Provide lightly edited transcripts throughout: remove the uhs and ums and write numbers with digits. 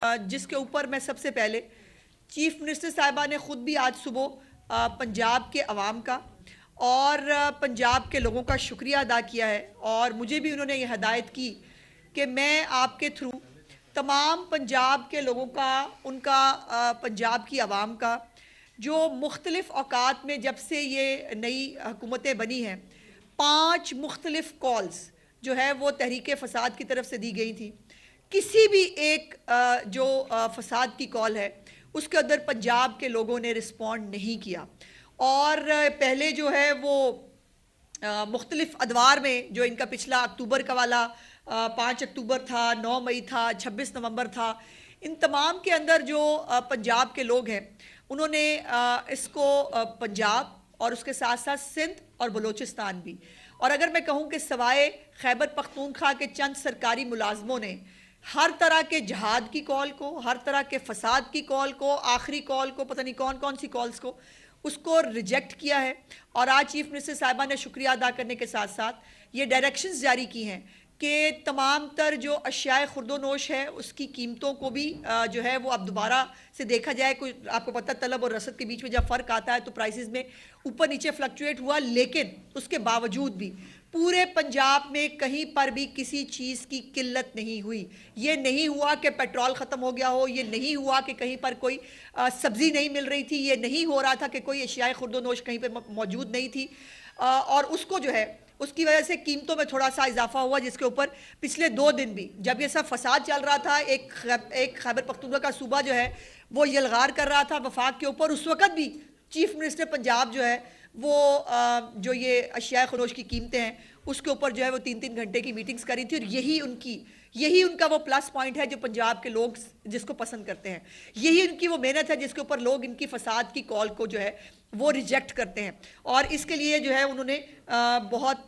जिसके ऊपर मैं सबसे पहले चीफ मिनिस्टर साहिबा ने ख़ुद भी आज सुबह पंजाब के अवाम का और पंजाब के लोगों का शुक्रिया अदा किया है और मुझे भी उन्होंने ये हदायत की कि मैं आपके थ्रू तमाम पंजाब के लोगों का उनका पंजाब की आवाम का जो मुख्तलिफ़ औकात में जब से ये नई हुकूमतें बनी हैं 5 मुख्तलिफ़ कॉल्स जो है वो तहरीक फ़साद की तरफ से दी गई थी। किसी भी एक जो फसाद की कॉल है उसके अंदर पंजाब के लोगों ने रिस्पॉन्ड नहीं किया और पहले जो है वो मुख्तलिफ अदवार में जो इनका पिछला अक्टूबर का वाला 5 अक्टूबर था, 9 मई था, 26 नवंबर था, इन तमाम के अंदर जो पंजाब के लोग हैं उन्होंने इसको पंजाब और उसके साथ साथ सिंध और बलूचिस्तान भी, और अगर मैं कहूँ कि सवाए खैबर पख्तूनख्वा के चंद सरकारी मुलाजमों ने हर तरह के जहाद की कॉल को, हर तरह के फसाद की कॉल को, आखिरी कॉल को, पता नहीं कौन कौन सी कॉल्स को, उसको रिजेक्ट किया है। और आज चीफ मिनिस्टर साहिबा ने शुक्रिया अदा करने के साथ साथ ये डायरेक्शंस जारी की हैं कि तमाम तर जो अशियाए खुर्दोनोश है उसकी कीमतों को भी जो है वो अब दोबारा से देखा जाए। कोई आपको पता तलब और रसद के बीच में जब फ़र्क आता है तो प्राइसेस में ऊपर नीचे फ्लक्चुएट हुआ, लेकिन उसके बावजूद भी पूरे पंजाब में कहीं पर भी किसी चीज़ की किल्लत नहीं हुई। ये नहीं हुआ कि पेट्रोल ख़त्म हो गया हो, ये नहीं हुआ कि कहीं पर कोई सब्ज़ी नहीं मिल रही थी, ये नहीं हो रहा था कि कोई अशियाए खुर्दोनोश कहीं पर मौजूद नहीं थी और उसको जो है उसकी वजह से कीमतों में थोड़ा सा इजाफा हुआ, जिसके ऊपर पिछले 2 दिन भी जब ये सब फसाद चल रहा था, एक खैबर पख्तूनख्वा का सूबा जो है वो यलगार कर रहा था वफाक के ऊपर, उस वक़्त भी चीफ मिनिस्टर पंजाब जो है वो जो ये अशियाए खुर्दोनोश की कीमतें हैं उसके ऊपर जो है वो 3-3 घंटे की मीटिंग्स करी थी और यही उनका वो प्लस पॉइंट है जो पंजाब के लोग जिसको पसंद करते हैं, यही उनकी वो मेहनत है जिसके ऊपर लोग इनकी फसाद की कॉल को जो है वो रिजेक्ट करते हैं। और इसके लिए जो है उन्होंने बहुत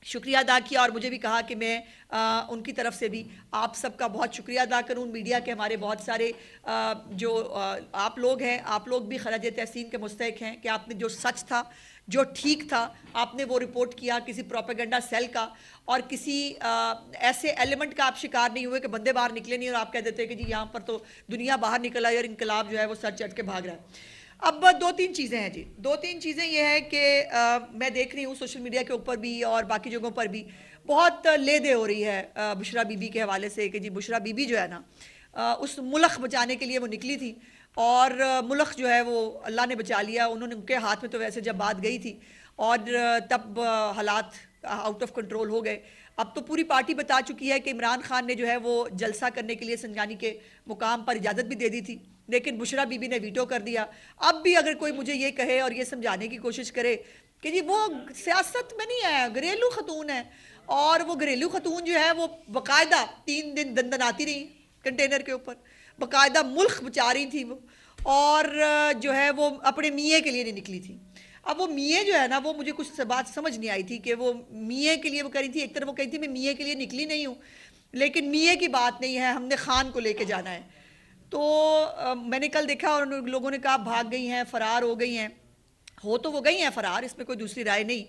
शुक्रिया अदा किया और मुझे भी कहा कि मैं उनकी तरफ से भी आप सबका बहुत शुक्रिया अदा करूं। मीडिया के हमारे बहुत सारे जो आप लोग हैं, आप लोग भी खराज तहसीन के मुस्तहिक हैं कि आपने जो सच था, जो ठीक था, आपने वो रिपोर्ट किया। किसी प्रोपेगेंडा सेल का और किसी ऐसे एलिमेंट का आप शिकार नहीं हुए कि बंदे बाहर निकले नहीं और आप कह देते कि जी यहाँ पर तो दुनिया बाहर निकल आई और इनकलाब जो है वो सर चढ़ के भाग रहा है। अब 2-3 चीज़ें हैं जी, 2-3 चीज़ें ये हैं कि मैं देख रही हूँ सोशल मीडिया के ऊपर भी और बाकी जगहों पर भी बहुत ले दे हो रही है बुशरा बीबी के हवाले से कि जी बुशरा बीबी जो है ना उस मुल्क बचाने के लिए वो निकली थी और मुल्क जो है वो अल्लाह ने बचा लिया। उनके हाथ में तो वैसे जब बात गई थी और तब हालात आउट ऑफ कंट्रोल हो गए। अब तो पूरी पार्टी बता चुकी है कि इमरान खान ने जो है वो जलसा करने के लिए संजानी के मुकाम पर इजाज़त भी दे दी थी, लेकिन बुशरा बीबी ने वीटो कर दिया। अब भी अगर कोई मुझे ये कहे और ये समझाने की कोशिश करे कि जी वो सियासत में नहीं है, घरेलू खतून है, और वो घरेलू खतून जो है वो बाकायदा 3 दिन दंदनाती रही कंटेनर के ऊपर, बाकायदा मुल्क बचा रही थी वो, और जो है वो अपने मियाँ के लिए नहीं निकली थी। अब वो मियाँ जो है ना वो मुझे कुछ बात समझ नहीं आई थी कि वो मियाँ के लिए वो करी थी। एक तरफ वो कही थी मैं मियाँ के लिए निकली नहीं हूँ, लेकिन मियाँ की बात नहीं है, हमने खान को लेके जाना है। तो मैंने कल देखा और उन लोगों ने कहा भाग गई हैं, फरार हो गई हैं। हो तो वो गई हैं फरार, इसमें कोई दूसरी राय नहीं।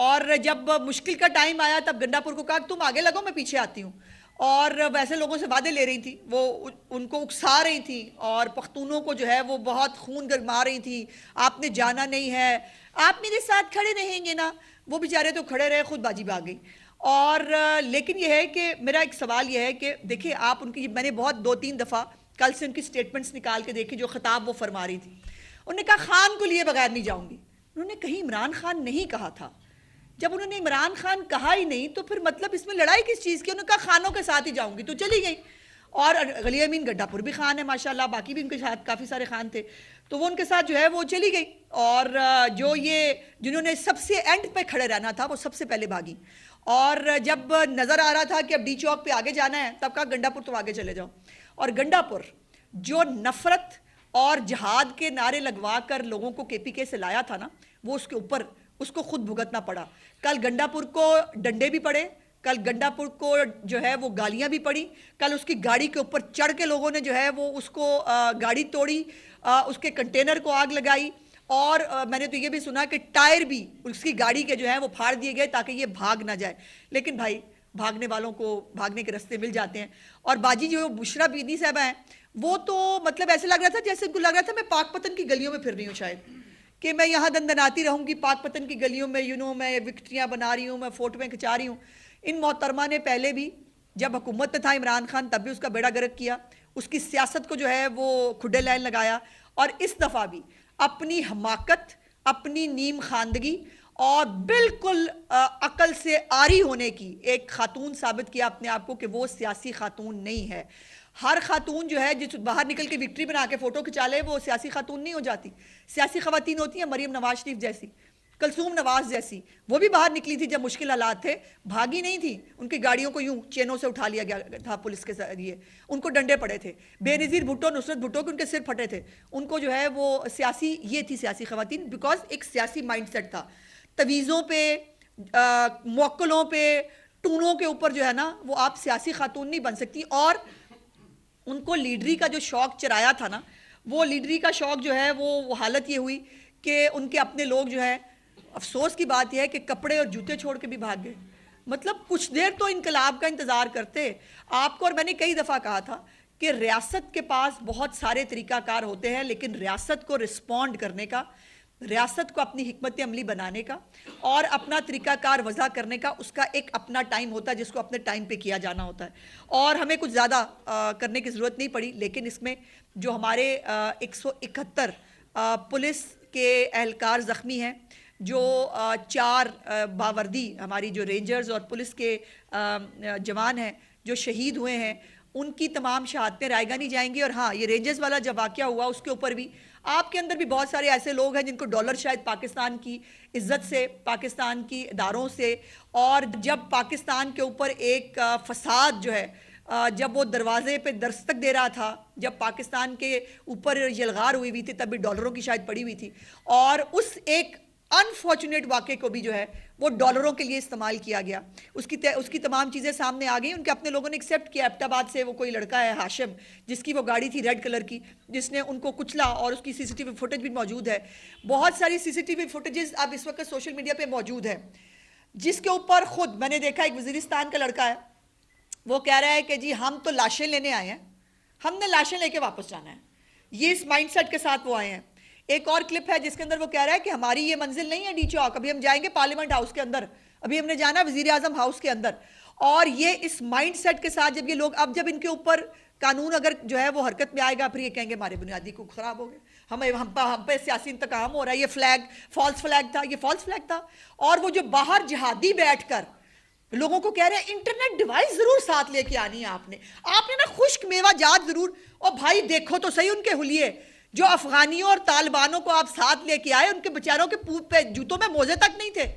और जब मुश्किल का टाइम आया तब गंडापुर को कहा तुम आगे लगो मैं पीछे आती हूँ, और वैसे लोगों से वादे ले रही थी, वो उनको उकसा रही थी और पख्तूनों को जो है वो बहुत खून गरमा रही थी। आपने जाना नहीं है, आप मेरे साथ खड़े रहेंगे ना। वो बेचारे तो खड़े रहे, खुद बाजी भाग गई। और लेकिन यह है कि मेरा एक सवाल यह है कि देखिए आप उनकी, मैंने बहुत 2-3 दफ़ा कल से उनकी स्टेटमेंट्स निकाल के देखी जो खिताब वो फरमा रही थी। उन्होंने कहा खान को लिए बगैर नहीं जाऊंगी। उन्होंने कहीं इमरान खान नहीं कहा था। जब उन्होंने इमरान खान कहा ही नहीं तो फिर मतलब इसमें लड़ाई किस चीज़ की। उन्होंने कहा खानों के साथ ही जाऊंगी, तो चली गई। और गली अमीन गड्डापुर भी खान है माशाल्लाह, बाकी भी उनके साथ काफ़ी सारे खान थे, तो वो उनके साथ जो है वो चली गई। और जो ये जिन्होंने सबसे एंड पे खड़े रहना था वो सबसे पहले भागी। और जब नज़र आ रहा था कि अब डी चौक पे आगे जाना है तब कहा गंडापुर तो आगे चले जाओ। और गंडापुर जो नफरत और जहाद के नारे लगवा कर लोगों को केपीके से लाया था ना, वो उसके ऊपर उसको खुद भुगतना पड़ा। कल गंडापुर को डंडे भी पड़े, कल गंडापुर को जो है वो गालियां भी पड़ी, कल उसकी गाड़ी के ऊपर चढ़ के लोगों ने जो है वो उसको गाड़ी तोड़ी, उसके कंटेनर को आग लगाई, और मैंने तो ये भी सुना कि टायर भी उसकी गाड़ी के जो है वो फाड़ दिए गए ताकि ये भाग ना जाए। लेकिन भाई भागने वालों को भागने के रास्ते मिल जाते हैं। और बाजी जो बुशरा बीदी साहबा हैं, वो तो मतलब ऐसे लग रहा था जैसे उनको लग रहा था मैं पाकपतन की गलियों में फिर रही हूँ शायद, कि मैं यहाँ दंदनाती रहूँगी पाकपतन की गलियों में, मैं विक्ट्रियाँ बना रही हूँ, मैं फोटोएं खिंचा रही हूँ। इन मोहतरमा ने पहले भी जब हुकूमत में था इमरान खान तब भी उसका बेड़ा गर्क किया, उसकी सियासत को जो है वो खुडे लाइन लगाया, और इस दफ़ा भी अपनी हमाकत, अपनी नीम खानदगी और बिल्कुल अकल से आरी होने की एक खातून साबित किया अपने आप को कि वो सियासी खातून नहीं है। हर खातून जो है जिस बाहर निकल के विक्ट्री बना के फोटो खिंचा ले वो सियासी खातून नहीं हो जाती। सियासी खवातीन होती हैं मरीम नवाज शरीफ जैसी, कलसूम नवाज जैसी, वो भी बाहर निकली थी जब मुश्किल हालात थे, भागी नहीं थी, उनकी गाड़ियों को यूं चेनों से उठा लिया गया था पुलिस के जरिए, उनको डंडे पड़े थे। बेनज़ीर भुट्टो, नुसरत भुट्टो के उनके सिर फटे थे, उनको जो है वो सियासी, ये थी सियासी खवातीन, बिकॉज एक सियासी माइंडसेट था। तवीज़ों पे, मौक्कलों पे, टूनों के ऊपर जो है ना वो आप सियासी खातून नहीं बन सकती। और उनको लीडरी का जो शौक चराया था ना, वो लीडरी का शौक जो है वो हालत ये हुई कि उनके अपने लोग जो है, अफसोस की बात यह है कि कपड़े और जूते छोड़ के भी भाग गए। मतलब कुछ देर तो इनकलाब का इंतज़ार करते आपको। और मैंने कई दफ़ा कहा था कि रियासत के पास बहुत सारे तरीक़ाकार होते हैं, लेकिन रियासत को रिस्पॉन्ड करने का, रियासत को अपनी हिकमत अमली बनाने का और अपना तरीक़ाकार वज़ा करने का उसका एक अपना टाइम होता है जिसको अपने टाइम पे किया जाना होता है। और हमें कुछ ज़्यादा करने की ज़रूरत नहीं पड़ी, लेकिन इसमें जो हमारे 171 पुलिस के एहलकार ज़ख्मी हैं, जो 4 बावर्दी हमारी जो रेंजर्स और पुलिस के जवान हैं जो शहीद हुए हैं, उनकी तमाम शहादतें रायगा नहीं जाएंगी। और हाँ, ये रेंजर्स वाला जब वाक़या हुआ उसके ऊपर भी आपके अंदर भी बहुत सारे ऐसे लोग हैं जिनको डॉलर शायद पाकिस्तान की इज्जत से, पाकिस्तान की इदारों से, और जब पाकिस्तान के ऊपर एक फसाद जो है जब वो दरवाजे पे दस्तक दे रहा था, जब पाकिस्तान के ऊपर यलगार हुई हुई थी, तभी डॉलरों की शायद पड़ी हुई थी, और उस एक अनफॉर्चुनेट वाक़े को भी जो है वो डॉलरों के लिए इस्तेमाल किया गया। उसकी तमाम चीज़ें सामने आ गई। उनके अपने लोगों ने एक्सेप्ट किया। एबटाबाद से वो कोई लड़का है हाशिम, जिसकी वो गाड़ी थी रेड कलर की, जिसने उनको कुचला, और उसकी सीसीटीवी फुटेज भी मौजूद है। बहुत सारी सीसीटीवी फुटेजेस अब इस वक्त सोशल मीडिया पर मौजूद है, जिसके ऊपर खुद मैंने देखा एक वज़ीरिस्तान का लड़का है, वो कह रहा है कि जी हम तो लाशें लेने आए हैं, हमने लाशें लेके वापस जाना है। ये इस माइंडसेट के साथ वो आए हैं। एक और क्लिप है जिसके अंदर वो कह रहा है कि हमारी ये मंजिल नहीं है डी चौक, अभी हम जाएंगे पार्लियामेंट हाउस के अंदर, अभी हमने जाना वज़ीर आज़म हाउस के अंदर। और ये इस माइंडसेट के साथ जब ये लोग, अब जब इनके ऊपर कानून अगर जो है वो हरकत में आएगा, फिर ये कहेंगे हमारे बुनियादी को खराब हो गए, हम पे सियासी इंतकाम हो रहा है, ये फ्लैग फॉल्स फ्लैग था, ये फॉल्स फ्लैग था। और वो जो बाहर जिहादी बैठकर लोगों को कह रहे हैं इंटरनेट डिवाइस जरूर साथ लेके आनी है आपने ना खुश्क मेवा जात जरूर। और भाई देखो तो सही उनके हुलिये, जो अफगानियों और तालिबानों को आप साथ लेके आए, उनके बेचारों के पे जूतों में मोजे तक नहीं थे,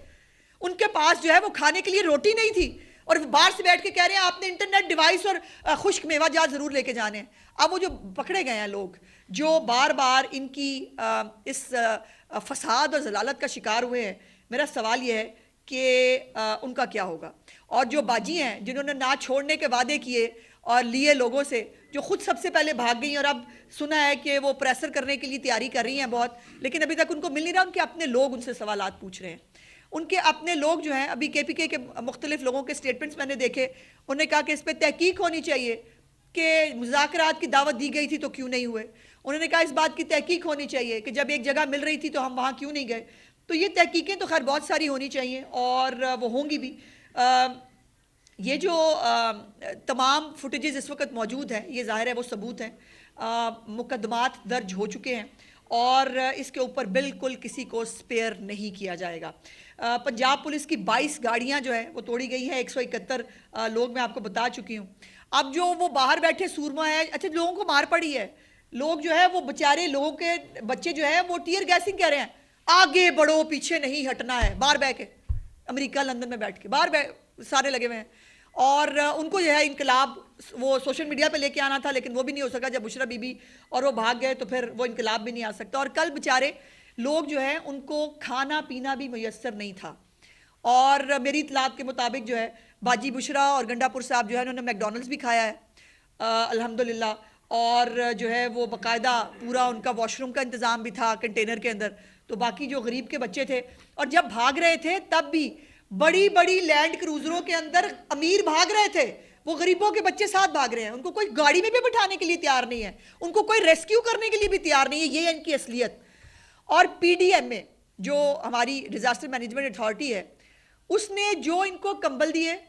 उनके पास जो है वो खाने के लिए रोटी नहीं थी, और बाहर से बैठ के कह रहे हैं आपने इंटरनेट डिवाइस और खुश्क मेवा जात जरूर लेके जाने हैं। अब वो जो पकड़े गए हैं लोग, जो बार बार इनकी इस फसाद और जलालत का शिकार हुए हैं, मेरा सवाल ये है कि उनका क्या होगा। और जो बाजी हैं जिन्होंने ना छोड़ने के वादे किए और लिए लोगों से, जो खुद सबसे पहले भाग गई, और अब सुना है कि वो प्रेशर करने के लिए तैयारी कर रही हैं बहुत, लेकिन अभी तक उनको मिल नहीं रहा। उनके अपने लोग उनसे सवालात पूछ रहे हैं, उनके अपने लोग जो हैं, अभी KPK के मुख्तलिफ लोगों के स्टेटमेंट्स मैंने देखे, उन्होंने कहा कि इस पर तहकीक होनी चाहिए कि मुज़ाकरात की दावत दी गई थी तो क्यों नहीं हुए। उन्होंने कहा इस बात की तहकीक होनी चाहिए कि जब एक जगह मिल रही थी तो हम वहाँ क्यों नहीं गए। तो ये तहकीकें तो खैर बहुत सारी होनी चाहिए और वो होंगी भी। ये जो तमाम फुटेजेस इस वक्त मौजूद हैं, ये ज़ाहिर है वो सबूत हैं। मुकदमात दर्ज हो चुके हैं और इसके ऊपर बिल्कुल किसी को स्पेयर नहीं किया जाएगा। पंजाब पुलिस की 22 गाड़ियां जो है वो तोड़ी गई हैं, 171 लोग मैं आपको बता चुकी हूँ। अब जो वो बाहर बैठे सूरमा है, अच्छा लोगों को मार पड़ी है, लोग जो है वो बेचारे लोगों के बच्चे जो है वो टीयर गैसिंग कह रहे हैं, आगे बढ़ो पीछे नहीं हटना है, बाहर बैठ के, अमेरिका लंदन में बैठ के बाहर सारे लगे हुए हैं। और उनको जो है इनकलाब वो सोशल मीडिया पे लेके आना था, लेकिन वो भी नहीं हो सका। जब बुशरा बीबी और वो भाग गए तो फिर वो इनकलाब भी नहीं आ सकता। और कल बेचारे लोग जो है उनको खाना पीना भी मुयस्सर नहीं था। और मेरी इतलात के मुताबिक जो है बाजी बुशरा और गंडापुर साहब जो है उन्होंने मैकडोनल्ड्स भी खाया है अल्हम्दुलिल्लाह, और जो है वो बाकायदा पूरा उनका वॉशरूम का इंतज़ाम भी था कंटेनर के अंदर। तो बाकी जो गरीब के बच्चे थे और जब भाग रहे थे तब भी बड़ी बड़ी लैंड क्रूजरों के अंदर अमीर भाग रहे थे, वो गरीबों के बच्चे साथ भाग रहे हैं, उनको कोई गाड़ी में भी बिठाने के लिए तैयार नहीं है, उनको कोई रेस्क्यू करने के लिए भी तैयार नहीं है। ये है इनकी असलियत। और पीडीएमए जो हमारी डिजास्टर मैनेजमेंट अथॉरिटी है, उसने जो इनको कंबल दिए,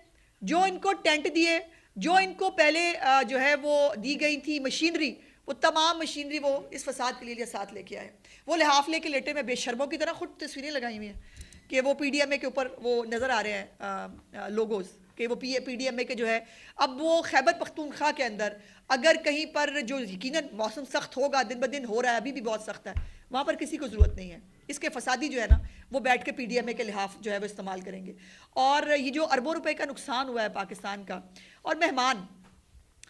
जो इनको टेंट दिए, जो इनको पहले जो है वो दी गई थी मशीनरी, वो तमाम मशीनरी वो इस फसाद के लिए साथ लेके आए। वो लिहाफ लेके लेटे में बेशर्मों की तरह खुद तस्वीरें लगाई हुई हैं कि वो पीडीएमए के ऊपर वो नज़र आ रहे हैं लोगोस कि वो पीडीएमए के जो है। अब वो खैबर पख्तूनख्वा के अंदर अगर कहीं पर जो यकीनन मौसम सख्त होगा, दिन ब दिन हो रहा है, अभी भी बहुत सख्त है, वहाँ पर किसी को ज़रूरत नहीं है इसके फसादी जो है ना, वो बैठ के पीडीएमए के लिहाफ जो है वो इस्तेमाल करेंगे। और ये जो अरबों रुपए का नुकसान हुआ है पाकिस्तान का, और मेहमान,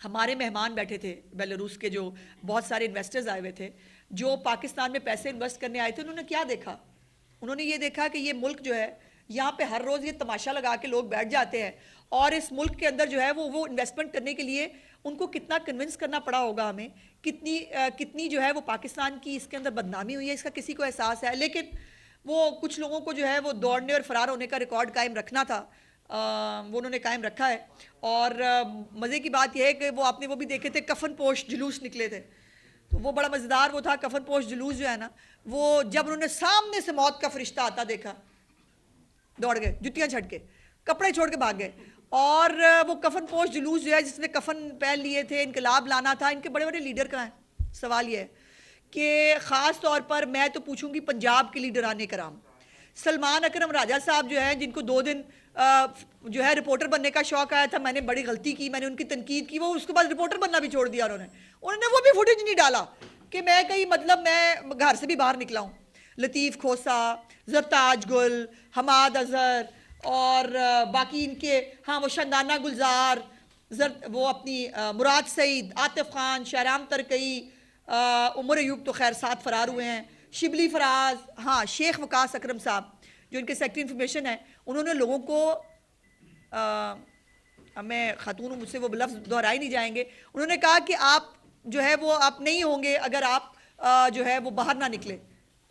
हमारे मेहमान बैठे थे बेलारूस के, जो बहुत सारे इन्वेस्टर्स आए हुए थे जो पाकिस्तान में पैसे इन्वेस्ट करने आए थे, उन्होंने क्या देखा? उन्होंने ये देखा कि ये मुल्क जो है, यहाँ पे हर रोज़ ये तमाशा लगा के लोग बैठ जाते हैं, और इस मुल्क के अंदर जो है वो इन्वेस्टमेंट करने के लिए उनको कितना कन्विंस करना पड़ा होगा हमें, कितनी जो है वो पाकिस्तान की इसके अंदर बदनामी हुई है, इसका किसी को एहसास है। लेकिन वो कुछ लोगों को जो है वो दौड़ने और फरार होने का रिकॉर्ड कायम रखना था, वो उन्होंने कायम रखा है। और मज़े की बात यह है कि वो आपने वो भी देखे थे, कफन पोश जुलूस निकले थे, तो वो बड़ा मज़ेदार वो था। कफन पोश जुलूस जो है ना, वो जब उन्होंने सामने से मौत का फरिश्ता आता देखा, दौड़ गए, जुतियां छड़ के, कपड़े छोड़ के भाग गए। और वो कफन पोश जुलूस जो है, जिसने कफन पहन लिए थे, इनकलाब लाना था, इनके बड़े बड़े लीडर कहाँ हैं? सवाल ये है कि ख़ास तौर पर मैं तो पूछूंगी पंजाब के लीडर आने कराम, सलमान अकरम राजा साहब जो हैं, जिनको 2 दिन जो है रिपोर्टर बनने का शौक आया था, मैंने बड़ी गलती की, मैंने उनकी तनकीद की, वो उसके बाद रिपोर्टर बनना भी छोड़ दिया उन्होंने वो भी फुटेज नहीं डाला कि मैं कहीं मतलब मैं घर से भी बाहर निकला हूँ। लतीफ़ खोसा, ज़रताज गुल, हमाद अजहर और बाकी इनके, हाँ वो शंदाना गुलजार, वो अपनी मुराद सईद, आतिफ खान, शहराम तरकई, उमर अयूब तो खैर 7 फरार हुए हैं, शिबली फराज, हाँ शेख वकास अकरम साहब जो इनके सेक्रेटरी इंफॉर्मेशन है, उन्होंने लोगों को मैं खातून हूँ, मुझसे वो लफ्ज़ दोहराए नहीं जाएंगे, उन्होंने कहा कि आप जो है वो आप नहीं होंगे अगर आप जो है वो बाहर ना निकले।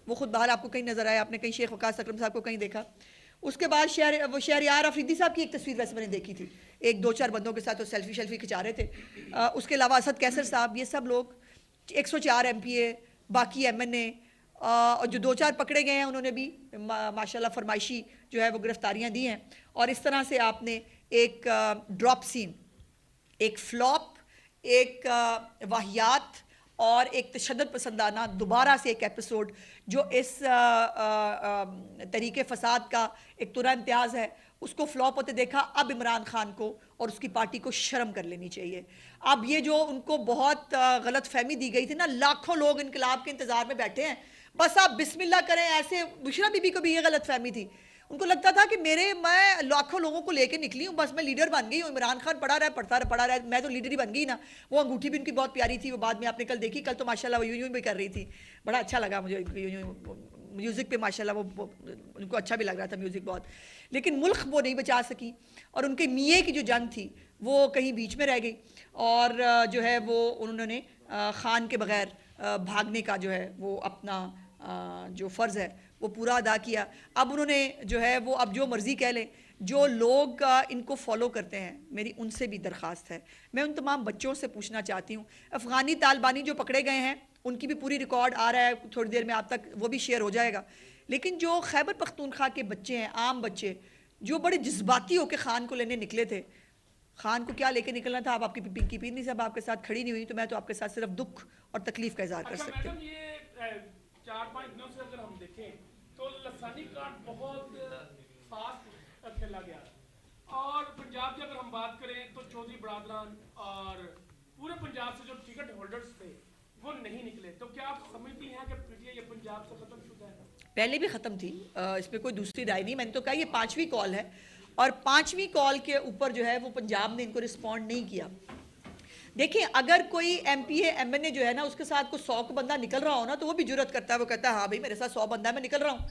वो खुद बाहर आपको कहीं नजर आया, आपने कहीं शेख वकास अकरम साहब को कहीं देखा। उसके बाद शहरयार अफरीदी साहब की एक तस्वीर वैसे मैंने देखी थी, 1-2-4 बंदों के साथ वो सेल्फी खिंचा रहे थे। उसके अलावा असद कैसर साहब, ये सब लोग 104 MPA, बाकी MNA, और जो 2-4 पकड़े गए हैं उन्होंने भी माशाल्लाह फरमाइशी जो है वो गिरफ्तारियां दी हैं। और इस तरह से आपने एक ड्रॉप सीन, एक फ्लॉप, एक वाहियात और एक तशद्दुद पसंदाना दोबारा से एक एपिसोड जो इस तरीके फसाद का एक तुरा इम्तियाज़ है, उसको फ्लॉप होते देखा। अब इमरान खान को और उसकी पार्टी को शर्म कर लेनी चाहिए। अब ये जो उनको बहुत गलत फहमी दी गई थी ना, लाखों लोग इनकलाब के इंतज़ार में बैठे हैं, बस आप बिस्मिल्लाह करें। ऐसे बुशरा बीबी को भी ये गलत फहमी थी, उनको लगता था कि मैं लाखों लोगों को लेके निकली हूँ, बस मैं लीडर बन गई हूँ, इमरान खान पढ़ा रहा है, मैं तो लीडर ही बन गई ना। वो अंगूठी भी उनकी बहुत प्यारी थी, वो बाद में आपने कल देखी, कल तो माशाल्लाह वो यूं भी कर रही थी, बड़ा अच्छा लगा मुझे, म्यूज़िक पे माशाल्लाह वो उनको अच्छा भी लग रहा था म्यूज़िक बहुत। लेकिन मुल्क वो नहीं बचा सकी, और उनके मियाँ की जो जंग थी वो कहीं बीच में रह गई, और जो है वो उन्होंने खान के बगैर भागने का जो है वो अपना जो फ़र्ज़ है वो पूरा अदा किया। अब उन्होंने जो है वो अब जो मर्ज़ी कह लें, जो लोग इनको फॉलो करते हैं, मेरी उनसे भी दरख्वास्त है, मैं उन तमाम बच्चों से पूछना चाहती हूँ, अफ़गानी तालिबानी जो पकड़े गए हैं उनकी भी पूरी रिकॉर्ड आ रहा है, थोड़ी देर में आप तक वो भी शेयर हो जाएगा। लेकिन जो खैबर पख्तूनख्वा के बच्चे हैं, आम बच्चे जो बड़े जज्बाती होकर खान को लेने निकले थे, खान को क्या लेके निकलना था? अब आपकी पिंकी पीरनी साहब आपके साथ खड़ी नहीं हुई, तो मैं तो आपके साथ सिर्फ दुख और तकलीफ का इजहार कर सकती हूँ। 4-5 दिनों से अगर हम देखें तो लसानी कार्ड बहुत फास्ट खेला गया, और पंजाब की अगर हम बात करें तो चौधरी बरादरान और पूरे पंजाब से जो टिकट होल्डर्स थे वो नहीं निकले। तो क्या आप समझती हैं कि पीटीआई ये पंजाब से खत्म शुदा है? पहले भी खत्म थी, इसमें कोई दूसरी राय नहीं। मैंने तो कहा ये 5वीं कॉल है, और 5वीं कॉल के ऊपर जो है वो पंजाब ने इनको रिस्पॉन्ड नहीं किया। देखिए, अगर कोई MPA MNA जो है ना, उसके साथ कोई 100 का बंदा निकल रहा हो ना, तो वो भी जुर्रत करता है, वो कहता है हाँ भाई मेरे साथ 100 बंदा है, मैं निकल रहा हूँ।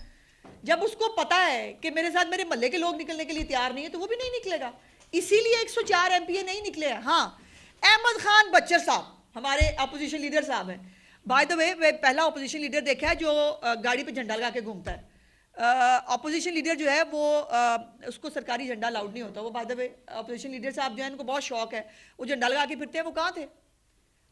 जब उसको पता है कि मेरे साथ मेरे मोहल्ले के लोग निकलने के लिए तैयार नहीं है, तो वो भी नहीं निकलेगा। इसीलिए 104 MPA नहीं निकले हैं। हाँ, अहमद खान बच्चर साहब हमारे अपोजिशन लीडर साहब हैं, बाय द वे पहला अपोजिशन लीडर देखा है जो गाड़ी पे झंडा लगा के घूमता है। अपोजिशन लीडर जो है वो उसको सरकारी झंडा अलाउड नहीं होता। वो by the way opposition leader साहब जो है उनको बहुत शौक है, वो झंडा लगा के फिरते हैं। वो कहाँ थे?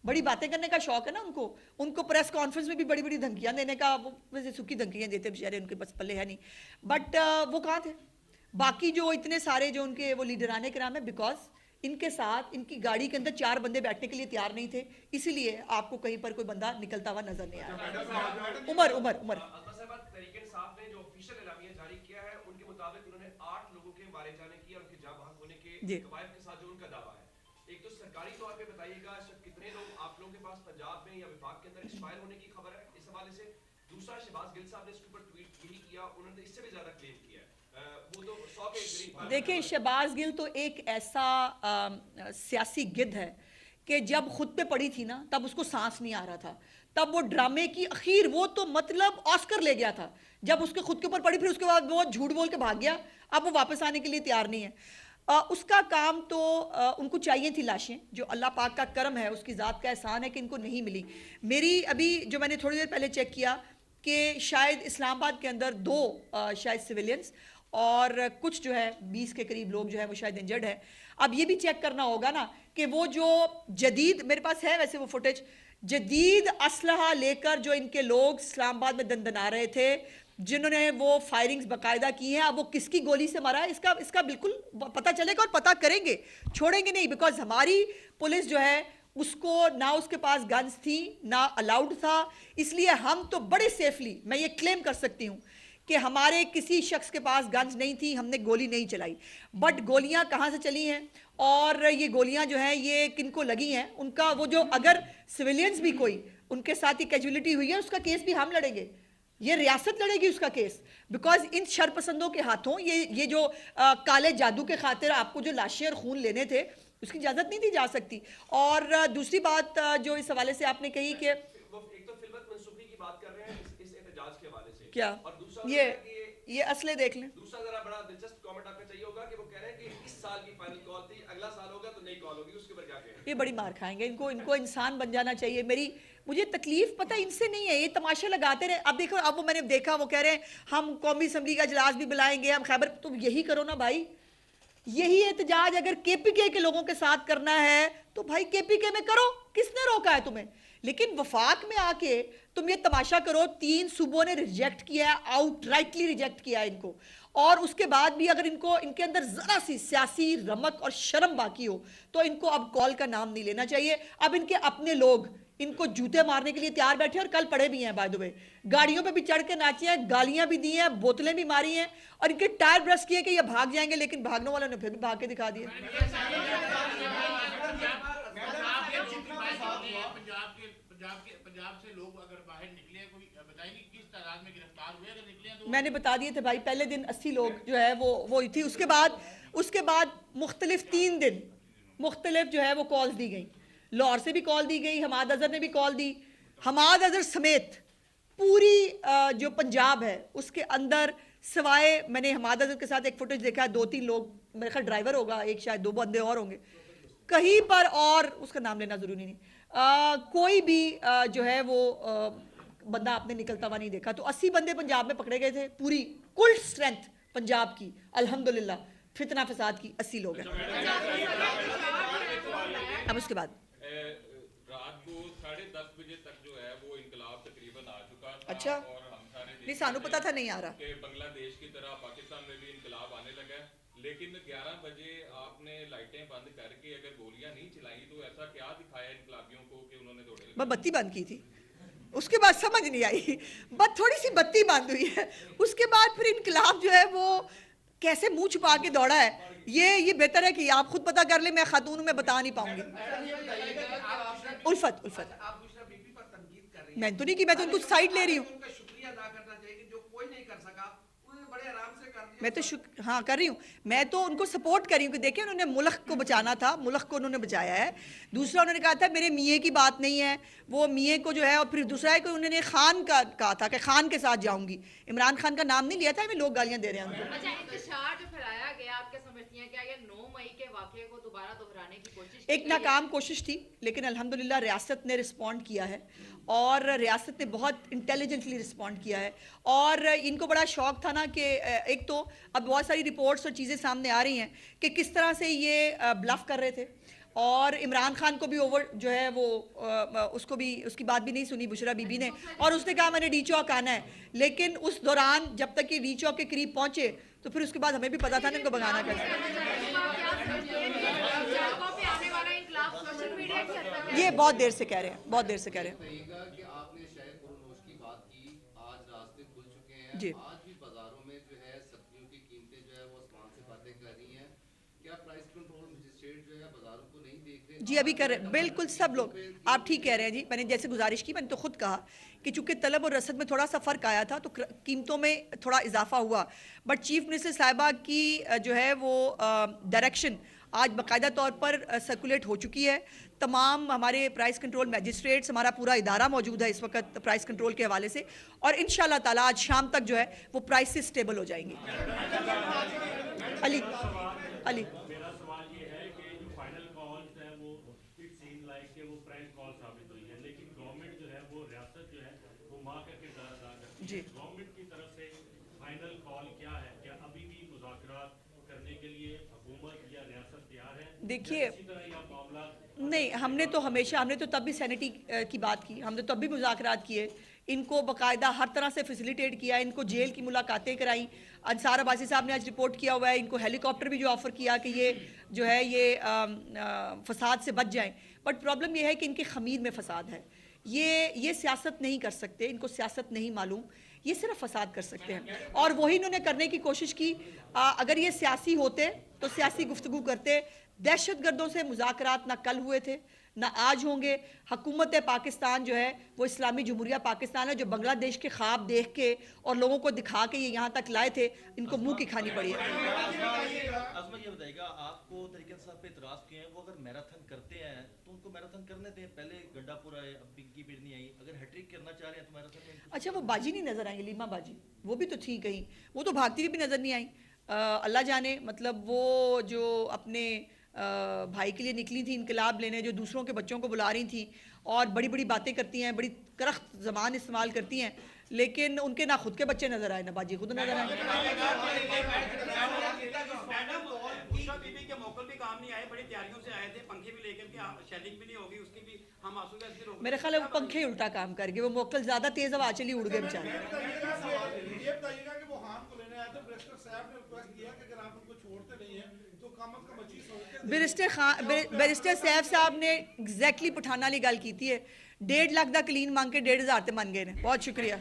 बड़ी बातें करने का शौक है ना उनको। उनको प्रेस कॉन्फ्रेंस में भी बड़ी बड़ी धमकियां देने का, वो वैसे सूखी धमकियां देते बेचारे, उनके बस पल्ले है नहीं। बट वो कहाँ थे? बाकी जो इतने सारे जो उनके वो लीडराने के नाम है, बिकॉज इनके साथ इनकी गाड़ी के अंदर 4 बंदे बैठने के लिए तैयार नहीं थे, इसीलिए आपको कहीं पर कोई बंदा निकलता हुआ नजर नहीं आया। उमर उमर उमर तहरीक इंसाफ ने जो ऑफिशियल एलामिया जारी किया है उनके मुताबिक उन्होंने 8 लोगों के मारे जाने की और उनके जाँ बहक होने के कवायद के साथ जो उनका दावा है, एक तो सरकारी तौर पे बताइएगा कितने लोग आप लोगों के पास पंजाब में या विभाग के अंदर एक्सपायर होने की खबर है इस हवाले से। दूसरा, शहबाज गिल साहब ने इसके ऊपर ट्वीट यही किया, उन्होंने इससे भी ज्यादा क्लेम किया है। वो तो 100 के करीब। देखिए, शहबाज गिल तो एक ऐसा सियासी गिद्ध है कि जब खुद पे पड़ी थी ना तब उसको सांस नहीं आ रहा था, तब वो ड्रामे की आखिर वो तो मतलब ऑस्कर ले गया था। जब उसके खुद के ऊपर पड़ी फिर उसके बाद वो झूठ बोल के भाग गया, अब वो वापस आने के लिए तैयार नहीं है। उसका काम तो उनको चाहिए थी लाशें, जो अल्लाह पाक का करम है, उसकी ज़ात का एहसान है कि इनको नहीं मिली। मेरी अभी जो मैंने थोड़ी देर पहले चेक किया कि शायद इस्लामाबाद के अंदर 2 शायद सिविलियंस और कुछ जो है 20 के करीब लोग जो है वो शायद इंजर्ड है। अब ये भी चेक करना होगा ना कि वो जो जदीद, मेरे पास है वैसे वो फुटेज, जदीद असलहा लेकर जो इनके लोग इस्लामाबाद में दंदना रहे थे, जिन्होंने वो फायरिंग्स बाकायदा की हैं, अब वो किसकी गोली से मरा है इसका बिल्कुल पता चलेगा और पता करेंगे, छोड़ेंगे नहीं। बिकॉज हमारी पुलिस जो है उसको ना उसके पास गन्स थी ना अलाउड था, इसलिए हम तो बड़े सेफली मैं ये क्लेम कर सकती हूँ कि हमारे किसी शख्स के पास गन्स नहीं थी, हमने गोली नहीं चलाई। बट गोलियां कहाँ से चली हैं और ये गोलियां जो हैं ये किनको लगी हैं, उनका वो जो अगर सिविलियंस भी कोई उनके साथ ही कैजुअलिटी हुई है उसका केस भी हम लड़ेंगे, ये रियासत लड़ेगी उसका केस। बिकॉज इन शरपसंदों के हाथों ये जो काले जादू के खातिर आपको जो लाशें और खून लेने थे उसकी इजाजत नहीं दी जा सकती। और दूसरी बात जो इस हवाले से आपने कही कि एक तो फिल्मत मंसूखी की बात कर रहे हैं इस एहतजाज के हवाले से क्या, और दूसरा ये असले देख लें। दूसरा जरा बड़ा दिलचस्प कमेंट आपका चाहिए होगा कि वो कह रहे हैं कि इस साल की फाइनल कॉल थी, अगला साल होगा तो नई कॉल होगी, उसके ऊपर क्या कहें? ये बड़ी मार खाएंगे, इनको इंसान बन जाना चाहिए। मुझे तकलीफ पता इनसे नहीं है, ये तमाशा लगाते रहे। अब देखो, अब वो मैंने देखा वो कह रहे हैं हम कौमी असम्बली का इजलास भी बुलाएंगे, हम खैबर, तो यही करो ना भाई, यही एहतजाज अगर केपीके के लोगों के साथ करना है तो भाई केपीके में करो, किसने रोका है तुम्हें? लेकिन वफाक में आके तुम ये तमाशा करो। 3 सूबों ने रिजेक्ट किया है, आउटराइटली रिजेक्ट किया है इनको, और उसके बाद भी अगर इनके अंदर जरा सी सियासी रमक और शर्म बाकी हो तो इनको अब कॉल का नाम नहीं लेना चाहिए। अब इनके अपने लोग इनको जूते मारने के लिए तैयार बैठे और कल पड़े भी हैं, बाय द वे गाड़ियों पे भी चढ़ के नाचे हैं, गालियां भी दी हैं, बोतलें भी मारी हैं और इनके टायर ब्रश किए कि ये भाग जाएंगे, लेकिन भागने वालों ने फिर भी भाग के दिखा दिए। पंजाब से लोग अगर बाहर निकले, कोई बताएंगे किस तादाद में गिरफ्तार हुए अगर निकले तो? मैंने बता दिए थे भाई, पहले दिन 80 लोग जो है वो थी। उसके बाद मुख्तलिफ 3 दिन मुख्तलिफ जो है वो कॉल्स दी गई, लाहौर से भी कॉल दी गई, हमाद अजहर ने भी कॉल दी। हमाद अजहर समेत पूरी जो पंजाब है उसके अंदर, सिवाय मैंने हमाद अजहर के साथ एक फुटेज देखा है, 2-3 लोग, मेरे ख्याल ड्राइवर होगा एक, शायद 2 बंदे और होंगे कहीं पर, और उसका नाम लेना जरूरी नहीं, कोई भी जो है वो बंदा आपने निकलता हुआ नहीं देखा। तो 80 बंदे पंजाब में पकड़े गए थे, पूरी कुल स्ट्रेंथ पंजाब की अल्हम्दुलिल्लाह, फितना फसाद की 80 लोग हैं। अब उसके बाद रात को 10:30 बजे तक जो है वो इनकलाब तकरीबन आ चुका था। अच्छा, और हम सारे नहीं सानू पता था, नहीं आ रहा कि बांग्लादेश की तरह पाकिस्तान में भी इनकलाब आने लगा है, लेकिन 11 बजे आपने लाइटें बंद करके अगर गोलियां नहीं चलाई तो ऐसा क्या दिखाया इनकलाबियों को कि उन्होंने दौड़े? मैं बत्ती बंद की थी, उसके बाद समझ नहीं आई, बस थोड़ी सी बत्ती बंद हुई है, उसके बाद फिर इनकलाब जो है वो कैसे मुंह छुपा के दौड़ा है, ये बेहतर है कि आप खुद पता कर ले, मैं खातून में बता नहीं पाऊंगी। उल्फत मैं तो नहीं की, मैं तो उनको साइड ले रही हूँ, मैं तो हाँ कर रही हूँ, मैं तो उनको सपोर्ट कर रही हूँ कि देखिए उन्होंने मुल्क को बचाना था, मुल्क को उन्होंने बचाया है। दूसरा उन्होंने कहा था मेरे मियाँ की बात नहीं है, वो मियाँ को जो है, और फिर दूसरा है कि उन्होंने खान का कहा था कि खान के साथ जाऊंगी, इमरान खान का नाम नहीं लिया था, लोग गालियाँ दे रहे हैं उनको। अच्छा, इंतशार जो फैलाया गया आपके समझती हैं क्या ये 9 मई के वाकये को दोबारा दोहराने की कोशिश एक नाकाम कोशिश थी, लेकिन अल्हम्दुलिल्लाह रियासत ने रिस्पॉन्ड किया है और रियासत ने बहुत इंटेलिजेंटली रिस्पॉन्ड किया है। और इनको बड़ा शौक था ना कि एक तो अब बहुत सारी रिपोर्ट्स और चीज़ें सामने आ रही हैं कि किस तरह से ये ब्लफ कर रहे थे और इमरान खान को भी ओवर जो है वो उसको भी उसकी बात भी नहीं सुनी बुशरा बीबी ने, और उसने कहा मैंने डी चौक आना है, लेकिन उस दौरान जब तक ये डी चौक के करीब पहुंचे तो फिर उसके बाद हमें भी पता था ना इनको भगाना कैसे। ये बहुत देर से कह रहे हैं, बहुत देर से कह रहे हैं जी। जी अभी कर रहे हैं, बिल्कुल सब लोग आप ठीक कह रहे हैं जी। मैंने जैसे गुजारिश की, मैंने तो खुद कहा कि चूंकि तलब और रसद में थोड़ा सा फ़र्क आया था तो कीमतों में थोड़ा इजाफा हुआ, बट चीफ मिनिस्टर साहिबा की जो है वो डायरेक्शन आज बाकायदा तौर पर सर्कुलेट हो चुकी है। तमाम हमारे प्राइस कंट्रोल मैजिस्ट्रेट्स, हमारा पूरा इदारा मौजूद है इस वक्त प्राइस कंट्रोल के हवाले से, और इंशाल्लाह ताला आज शाम तक जो है वो प्राइसेस स्टेबल हो जाएंगे। अली अली जी गवर्नमेंट की तरफ से फाइनल कॉल क्या है? क्या अभी भी मुज़ाकरात करने के लिए हुकूमत या रियासत तैयार है? देखिए मामला नहीं, हमने तो तब भी सैनिटी की बात की, हमने तो तब भी मुज़ाकरात किए, इनको बाकायदा हर तरह से फैसिलिटेट किया, इनको जेल की मुलाकातें कराई। अंसार अब्बासी साहब ने आज रिपोर्ट किया हुआ है, इनको हेलीकॉप्टर भी जो ऑफ़र किया कि ये जो है ये फसाद से बच जाएं, बट प्रॉब्लम ये है कि इनके ख़मीर में फसाद है। ये सियासत नहीं कर सकते, इनको सियासत नहीं मालूम, ये सिर्फ फसाद कर सकते हैं और वही इन्होंने करने की कोशिश की। अगर ये सियासी होते तो सियासी गुफ्तगू करते। दहशतगर्दों से मुज़ाकरात ना कल हुए थे ना आज होंगे। हुकूमत पाकिस्तान जो है वो इस्लामी जमहूरिया पाकिस्तान है जो बांग्लादेश के ख्वाब देख के और लोगों को दिखा के ये यहाँ तक लाए थे, इनको मुंह की खानी पड़ी है। अज़मा ये बताइएगा, आपको तरीके साहब पे इतराज़ किए हैं, वो अगर मैराथन करते हैं तो उनको मैराथन करने दें। पहले गंडापुर आए, अब पिंकी बिर नहीं आई, अगर हैट्रिक करना चाह रहे हैं तो मैराथन में। अच्छा वो बाजी नहीं नजर आएंगी, लीमा बाजी वो भी तो थी कहीं, वो तो भागती हुई भी नजर नहीं आई। अल्लाह जाने, मतलब वो जो अपने भाई के लिए निकली थी इनकलाब लेने, जो दूसरों के बच्चों को बुला रही थी और बड़ी बड़ी बातें करती हैं, बड़ी करख्त ज़बान इस्तेमाल करती हैं, लेकिन उनके ना खुद के बच्चे नजर आए ना बाजी खुद नजर आए। बीबी के मौके भी काम नहीं आए, बड़ी तैयारियों से आए थे, पंखे भी लेकर के, शेडिंग भी नहीं होगी उसकी भी, हम आंसू गैस भी रोक। मेरे ख्याल है वो पंखे ही उल्टा काम कर गए, वो मोकल ज्यादा तेज हवा चली उड़ गए बेचारे। ये बताइएगा कि वो हान को लेने आए थे, बैरिस्टर साहब ने रिक्वेस्ट किया कि अगर आप उनको छोड़ते नहीं हैं तो कम अज कम 25 बैरिस्टर साहब ने एग्जैक्टली पठाना वाली गल की है। 1.5 लाख का क्लीन मांग के 1,500 ते मन गए ने। बहुत शुक्रिया।